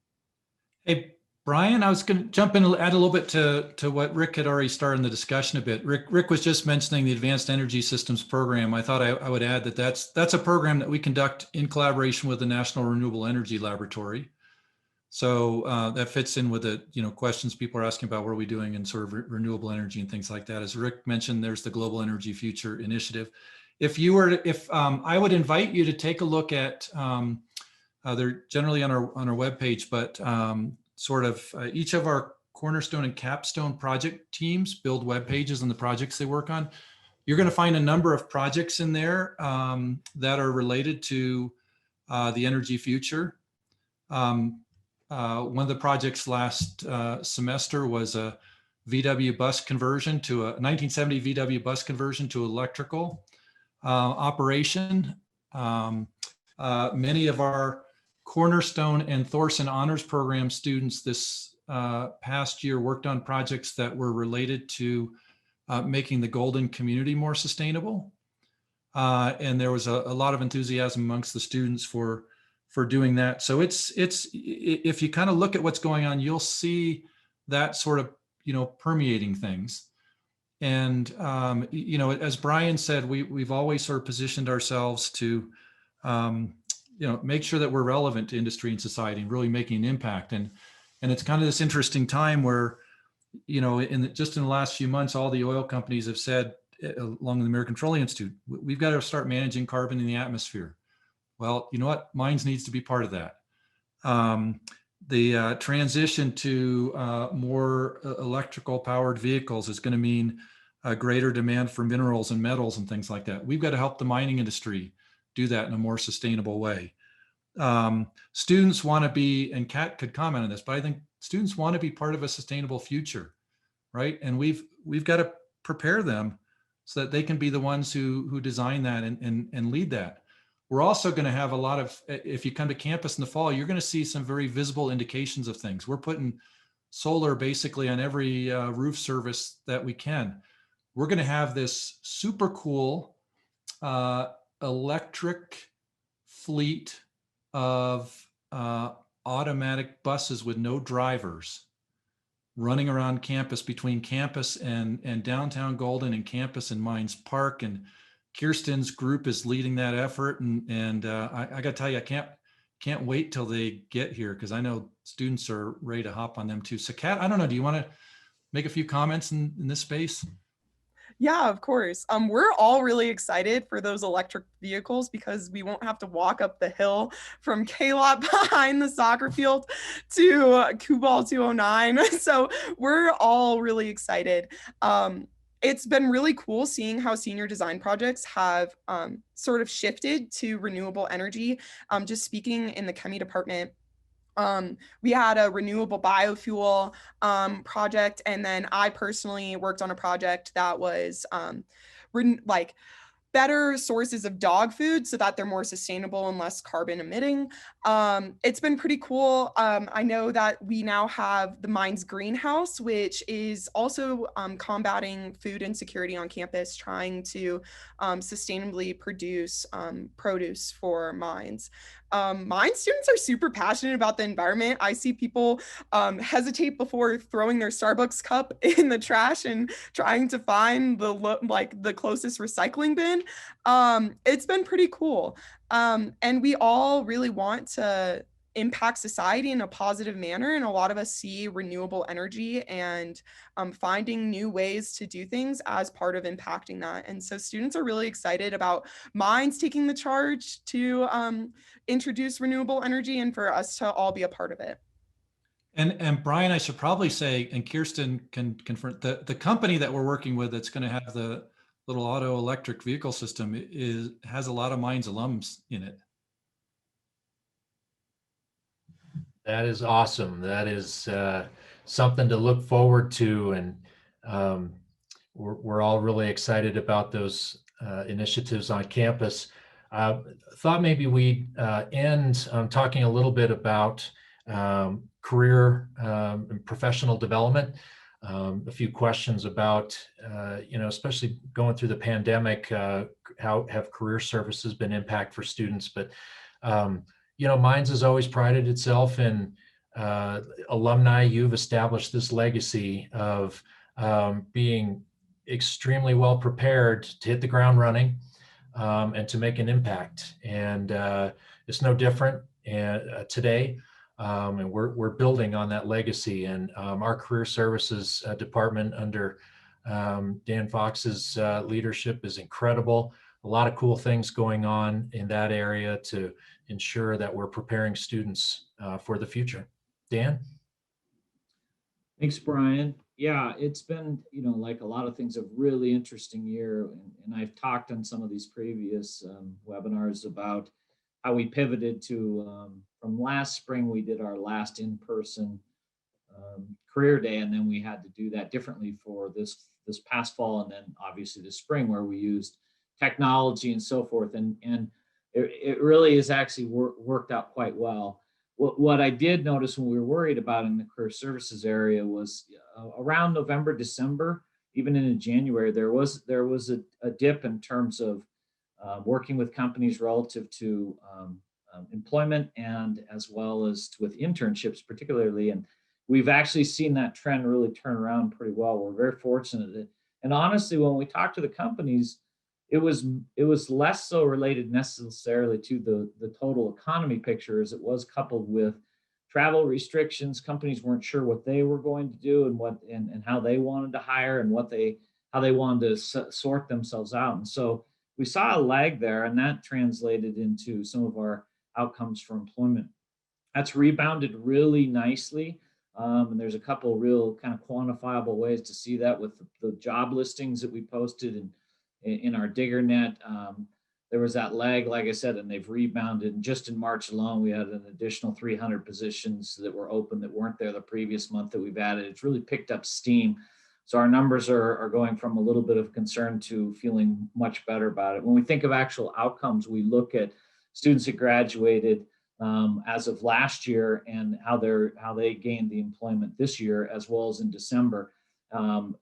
Hey, Brian, I was going to jump in and add a little bit to what Rick had already started in the discussion a bit. Rick was just mentioning the Advanced Energy Systems program. I thought I would add that that's a program that we conduct in collaboration with the National Renewable Energy Laboratory. So that fits in with the questions people are asking about what are we doing in sort of renewable energy and things like that. As Rick mentioned, there's the Global Energy Future Initiative. If I would invite you to take a look at, they're generally on our webpage, but sort of each of our cornerstone and capstone project teams build web pages on the projects they work on. You're going to find a number of projects in there that are related to the energy future. One of the projects last semester was a VW bus conversion to a 1970 VW bus conversion to electrical operation. Many of our Cornerstone and Thorson Honors Program students this past year worked on projects that were related to making the Golden community more sustainable. And there was a lot of enthusiasm amongst the students for doing that. So it's if you kind of look at what's going on, you'll see that sort of, permeating things. And, as Brian said, we've always sort of positioned ourselves to, make sure that we're relevant to industry and society and really making an impact. And it's kind of this interesting time where, just in the last few months, all the oil companies have said, along with the American Petroleum Institute, we've got to start managing carbon in the atmosphere. Well, you know what? Mines needs to be part of that. The transition to more electrical powered vehicles is going to mean a greater demand for minerals and metals and things like that. We've got to help the mining industry do that in a more sustainable way. Students want to be, and Kat could comment on this, but I think students want to be part of a sustainable future, right? And we've got to prepare them so that they can be the ones who design that and lead that. We're also going to have a lot of, if you come to campus in the fall, you're going to see some very visible indications of things. We're putting solar basically on every roof surface that we can. We're going to have this super cool electric fleet of automatic buses with no drivers running around campus, between campus and downtown Golden and campus and Mines Park. And Kirsten's group is leading that effort. And I got to tell you, I can't wait till they get here because I know students are ready to hop on them too. So Kat, I don't know, do you want to make a few comments in this space? Yeah, of course. We're all really excited for those electric vehicles because we won't have to walk up the hill from K-Lot behind the soccer field to Q-Ball 209. So we're all really excited. It's been really cool seeing how senior design projects have sort of shifted to renewable energy. Just speaking in the chemie department, we had a renewable biofuel project, and then I personally worked on a project that was like better sources of dog food so that they're more sustainable and less carbon emitting. It's been pretty cool. I know that we now have the Mines Greenhouse, which is also combating food insecurity on campus, trying to sustainably produce produce for mines. Mine students are super passionate about the environment. I see people hesitate before throwing their Starbucks cup in the trash and trying to find the closest recycling bin. It's been pretty cool. And we all really want to impact society in a positive manner. And a lot of us see renewable energy and finding new ways to do things as part of impacting that. And so students are really excited about Minds taking the charge to introduce renewable energy and for us to all be a part of it. And Brian, I should probably say, and Kirsten can confirm, the company that we're working with that's going to have the little auto electric vehicle system has a lot of Minds alums in it. That is awesome. That is something to look forward to, and we're all really excited about those initiatives on campus. Thought maybe we'd end talking a little bit about career and professional development. A few questions about, especially going through the pandemic, how have career services been impact for students? But Mines has always prided itself in alumni. You've established this legacy of being extremely well prepared to hit the ground running and to make an impact. And it's no different today. And we're building on that legacy. And our career services department under Dan Fox's leadership is incredible. A lot of cool things going on in that area to ensure that we're preparing students for the future. Dan? Thanks, Brian. Yeah, it's been, like a lot of things, a really interesting year. And I've talked on some of these previous webinars about how we pivoted to, from last spring, we did our last in-person career day, and then we had to do that differently for this past fall, and then obviously this spring, where we used technology and so forth. And it really has actually worked out quite well. What I did notice when we were worried about in the career services area was around November, December, even into January, there was a dip in terms of working with companies relative to employment, and as well as with internships particularly. And we've actually seen that trend really turn around pretty well. We're very fortunate. And honestly, when we talk to the companies, it was less so related necessarily to the total economy picture as it was coupled with travel restrictions. Companies weren't sure what they were going to do and how they wanted to hire and how they wanted to sort themselves out. And so we saw a lag there, and that translated into some of our outcomes for employment. That's rebounded really nicely. And there's a couple of real kind of quantifiable ways to see that with the job listings that we posted in our DiggerNet. There was that lag, like I said, and they've rebounded. And just in March alone, we had an additional 300 positions that were open that weren't there the previous month that we've added. It's really picked up steam. So our numbers are going from a little bit of concern to feeling much better about it. When we think of actual outcomes, we look at students that graduated as of last year and how they gained the employment this year, as well as in December.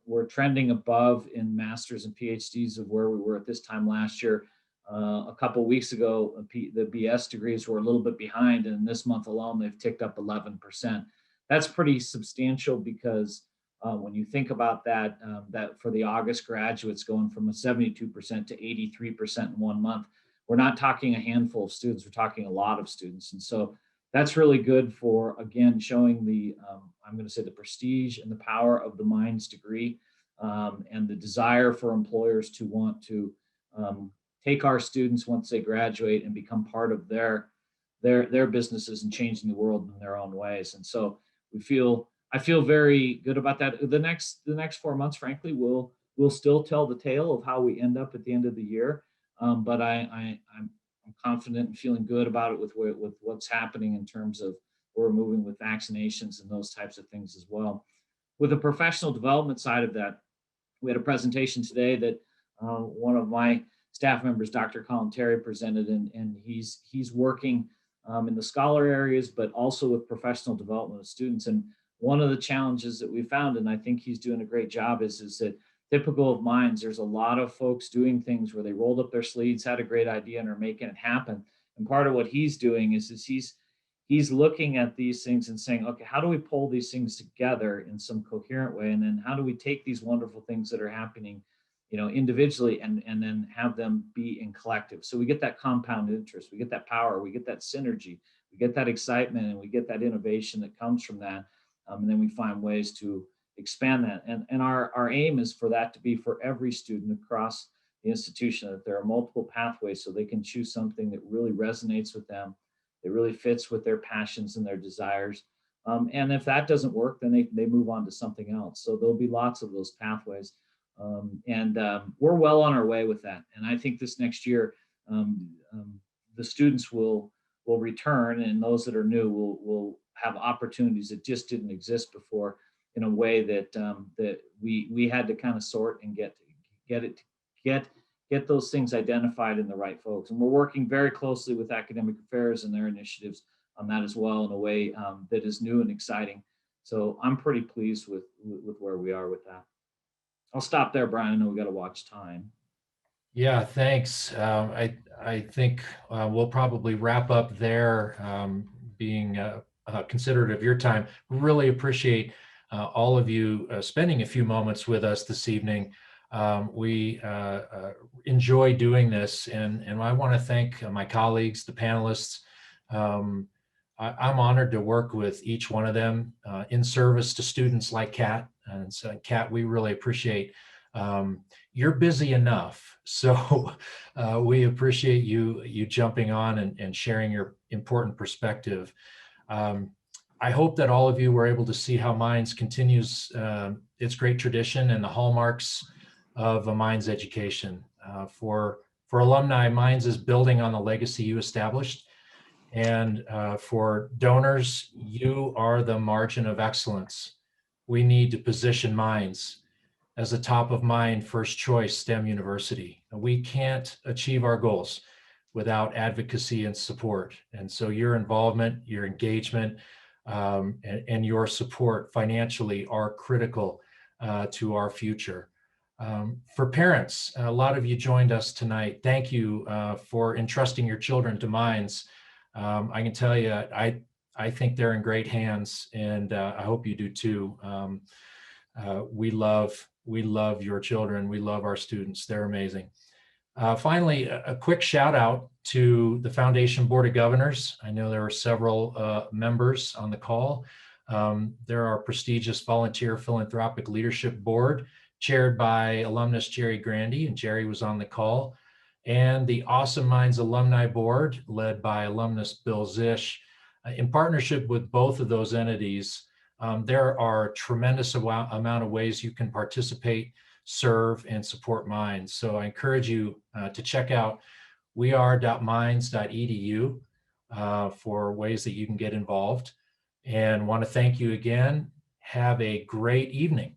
We're trending above in masters and PhDs of where we were at this time last year. A couple of weeks ago, the BS degrees were a little bit behind, and this month alone, they've ticked up 11%. That's pretty substantial because when you think about that for the August graduates going from a 72% to 83% in 1 month, we're not talking a handful of students, we're talking a lot of students. And so that's really good for, again, showing I'm going to say the prestige and the power of the Minds degree. and the desire for employers to want to take our students once they graduate and become part of their businesses and changing the world in their own ways. And so I feel very good about that. The next 4 months, frankly, will still tell the tale of how we end up at the end of the year. But I'm confident and feeling good about it with what's happening in terms of where we're moving with vaccinations and those types of things as well. With the professional development side of that, we had a presentation today that one of my staff members, Dr. Colin Terry, presented, and he's working in the scholar areas, but also with professional development of students. And one of the challenges that we found, and I think he's doing a great job, is that typical of Minds, there's a lot of folks doing things where they rolled up their sleeves, had a great idea, and are making it happen. And part of what he's doing is he's looking at these things and saying, okay, how do we pull these things together in some coherent way? And then how do we take these wonderful things that are happening, individually and then have them be in collective? So we get that compound interest, we get that power, we get that synergy, we get that excitement, and we get that innovation that comes from that. And then we find ways to expand that. And our aim is for that to be for every student across the institution, that there are multiple pathways so they can choose something that really resonates with them, that really fits with their passions and their desires. And if that doesn't work, then they move on to something else. So there'll be lots of those pathways. And we're well on our way with that. And I think this next year, the students will return, and those that are new will have opportunities that just didn't exist before, in a way that that we had to kind of sort and get those things identified in the right folks. And we're working very closely with academic affairs and their initiatives on that as well, in a way that is new and exciting. So I'm pretty pleased with where we are with that. I'll stop there, Brian. I know we got to watch time. Yeah, thanks. I think we'll probably wrap up there, being considerate of your time. Really appreciate all of you spending a few moments with us this evening. We enjoy doing this, and I want to thank my colleagues, the panelists. I'm honored to work with each one of them in service to students like Kat. And so, Kat, we really appreciate. You're busy enough, so we appreciate you jumping on and sharing your important perspective. I hope that all of you were able to see how Minds continues its great tradition and the hallmarks of a Minds education. For alumni, Minds is building on the legacy you established. And for donors, you are the margin of excellence. We need to position Minds as a top of mind first choice STEM university. We can't achieve our goals without advocacy and support. And so your involvement, your engagement, and your support financially are critical to our future. For parents, a lot of you joined us tonight. Thank you for entrusting your children to Minds. I can tell you, I think they're in great hands, and I hope you do too. We love your children. We love our students. They're amazing. Finally, a quick shout out to the Foundation Board of Governors. I know there are several members on the call. There are prestigious volunteer philanthropic leadership board chaired by alumnus Jerry Grandy, and Jerry was on the call, and the Awesome Minds Alumni Board led by alumnus Bill Zish. In partnership with both of those entities, there are a tremendous amount of ways you can participate, serve, and support Minds. So I encourage you to check out weare.minds.edu for ways that you can get involved. And want to thank you again. Have a great evening.